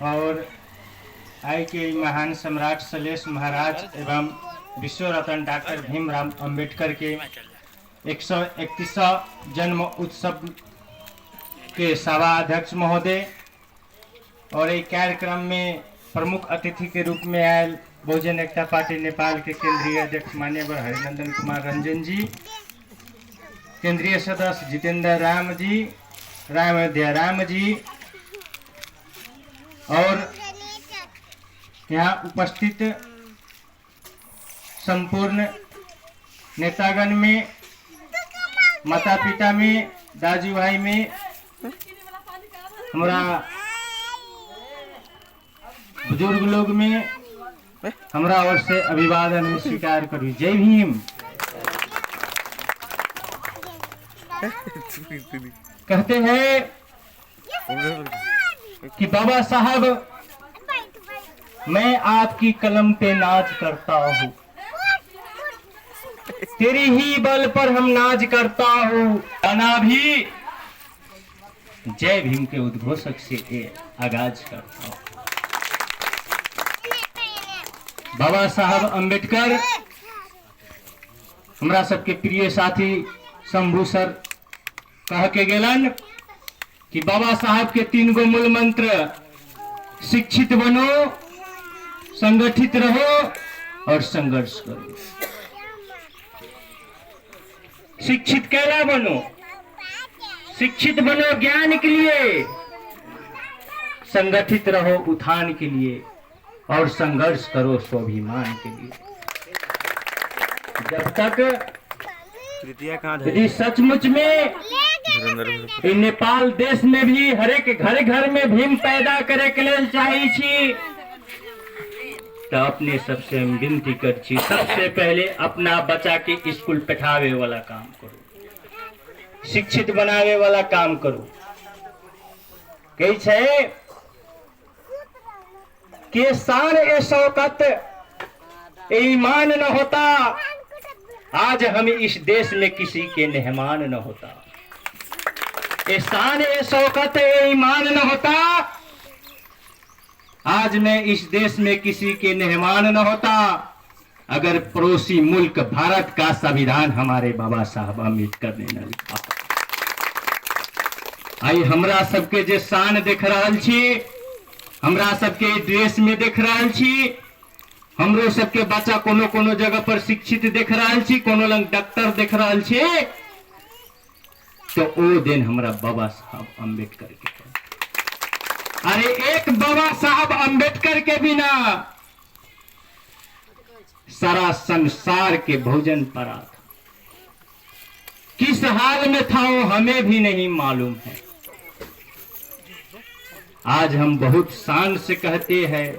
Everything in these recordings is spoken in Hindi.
और आई के महान सम्राट सलेश महाराज एवं विश्व रत्न डॉक्टर भीमराव अंबेडकर के 131 जन्म उत्सव के सभा अध्यक्ष महोदय और एक कार्यक्रम में प्रमुख अतिथि के रूप में आयल बहुजन एकता पार्टी नेपाल के केंद्रीय अध्यक्ष माननीय हरिनंदन कुमार रंजन जी, केंद्रीय सदस्य जितेंद्र राम जी, राम जी और यहाँ उपस्थित संपूर्ण नेतागण में, माता पिता में, दाजू भाई में हमारा बुजुर्ग लोग में हमरा ओर से अभिवादन स्वीकार करूँ। जय भीम। कहते हैं कि बाबा साहब मैं आपकी कलम पे नाज करता हूँ, तेरी ही बल पर हम नाज करता हूँ। गाना भी जय भीम के उद्घोषक से आगाज करता हूँ। बाबा साहब अंबेडकर हमरा सबके प्रिय साथी शंभू सर कह के गेलन कि बाबा साहब के 3 गो मूल मंत्र, शिक्षित बनो, संगठित रहो और संघर्ष करो। शिक्षित कैला बनो? शिक्षित बनो ज्ञान के लिए, संगठित रहो उत्थान के लिए और संघर्ष करो स्वाभिमान के लिए। जब तक यदि सचमुच में नेपाल देश में भी हरेक घर घर में भीम पैदा करे के लेल चाहे छी तो अपने सबसे हम विनती कर छी, सबसे पहले अपना बच्चा के स्कूल पठावे वाला काम करो, शिक्षित बनावे वाला काम करो। कही छे के शान ए शौकत ए ईमान न होता, आज हम इस देश में किसी के मेहमान न होता। ए शान ए शौकत ए ईमान न होता, आज मैं इस देश में किसी के मेहमान न होता अगर पड़ोसी मुल्क भारत का संविधान हमारे बाबा साहब अम्बेडकर ने न लिखा। आई हमरा सबके जे शान देख रहल छी, हमरा सबके ड्रेस में देख रहल छी, हमरो सबके बच्चा कोनो कोनो जगह पर शिक्षित देख रहल छी, कोनो लंग डॉक्टर देख रहल छी, तो ओ दिन हमरा बाबा साहब अम्बेडकर के। अरे एक बाबा साहब अम्बेडकर के बिना सारा संसार के भोजन पड़ा था। किस हाल में था वो हमें भी नहीं मालूम है। आज हम बहुत शान से कहते हैं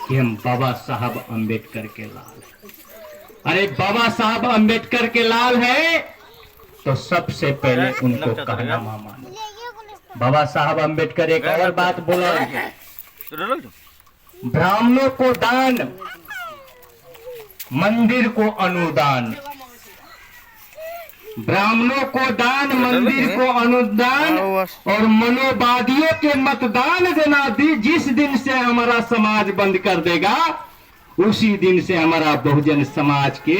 कि हम बाबा साहब अम्बेडकर के लाल हैं। अरे बाबा साहब अम्बेडकर के लाल है तो सबसे पहले उनको कहना मानो। बाबा साहब अम्बेडकर एक और बात बोला, ब्राह्मणों को दान, मंदिर को अनुदान। ब्राह्मणों को दान, मंदिर को अनुदान और मनोवादियों के मतदान देना। जिस दिन से हमारा समाज बंद कर देगा उसी दिन से हमारा बहुजन समाज के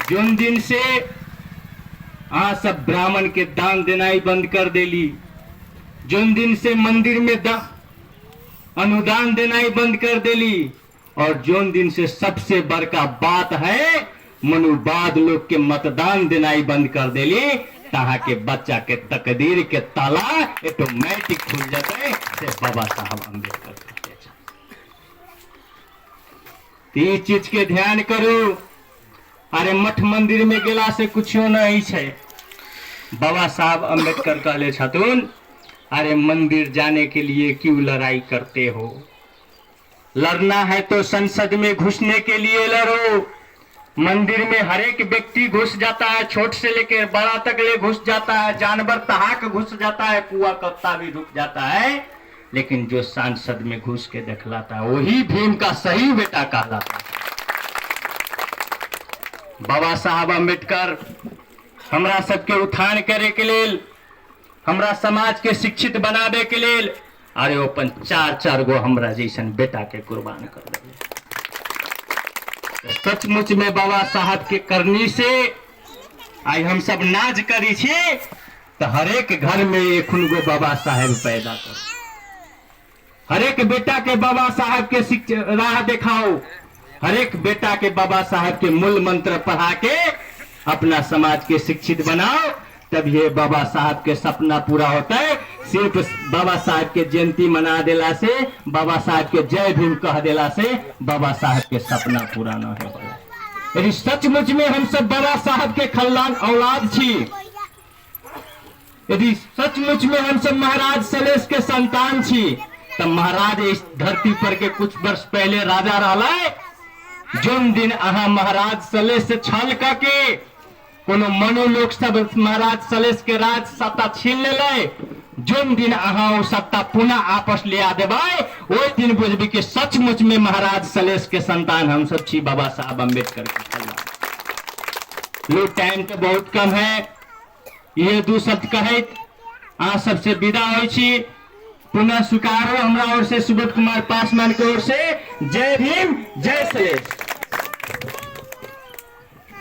जोन दिन से सब ब्राह्मण के दान देना ही बंद कर देली, जोन दिन से मंदिर में अनुदान देना ही बंद कर देली, और जोन दिन से सबसे बड़का बात है मनुवाद लोग के मतदान देना ही बंद कर देली, तहा के बच्चा के तकदीर के ताला ऑटोमेटिक खुल जाते से बाबा साहब अम्बेडकर। ये चीज के ध्यान करो। अरे मठ मंदिर में गेला से कुछ नहीं है। बाबा साहब अम्बेडकर कहले छथुन, अरे मंदिर जाने के लिए क्यों लड़ाई करते हो? लड़ना है तो संसद में घुसने के लिए लड़ो। मंदिर में हर एक व्यक्ति घुस जाता है, छोट से लेकर बड़ा तक ले घुस जाता है, जानवर तहाक घुस जाता है, कुआ कत्ता भी रुक जाता है, लेकिन जो सांसद में घुस के दिखलाता है वही भीम का सही बेटा कहलाता है। बाबा साहब अम्बेडकर हमरा सबके उत्थान करे के लेल, हमरा समाज के शिक्षित बनाबे के लेल, अरे अपन 4-4 गो हमरा जैसन बेटा के कुर्बान कर दिले। सचमुच में बाबा साहब के करनी से आई हम सब नाज करी छे। तो हरेक घर में एक गो बाबा साहब पैदा करो, हरेक बेटा के बाबा साहब के राह दिखाओ, हरेक बेटा के बाबा साहब के मूल मंत्र पढ़ा के अपना समाज के शिक्षित बनाओ, तब ये बाबा साहब के सपना पूरा होता है। सिर्फ बाबा साहब के जयंती मना देला से, बाबा साहब के जय भीम कह देला से बाबा साहब के सपना पूरा न हो पाए। यदि सचमुच में हम सब बाबा साहब के खल्लान औलाद छी, यदि सचमुच में हम सब महाराज सलेश के संतान छी, तब महाराज इस धरती पर के कुछ वर्ष पहले राजा रहला। जोन दिन अहा महाराज सलेश से छल करके कोनो मनोलोक सब महाराज सलेश के राज सत्ता छीन ले, जोन दिन अहा वो सत्ता पुनः आपस ले आ देबै, वो दिन बुझबी कि सचमुच में महाराज सलेश के संतान हम सब छी, बाबा साहब अम्बेडकर के। लो टाइम तो बहुत कम है, ये 2 शब्द कहत अहाँ सबसे विदा होइ छी। पुनः स्वीकारो हमरा ओर से सुबोध कुमार पासवान के ओर से जय भीम जय सलेश।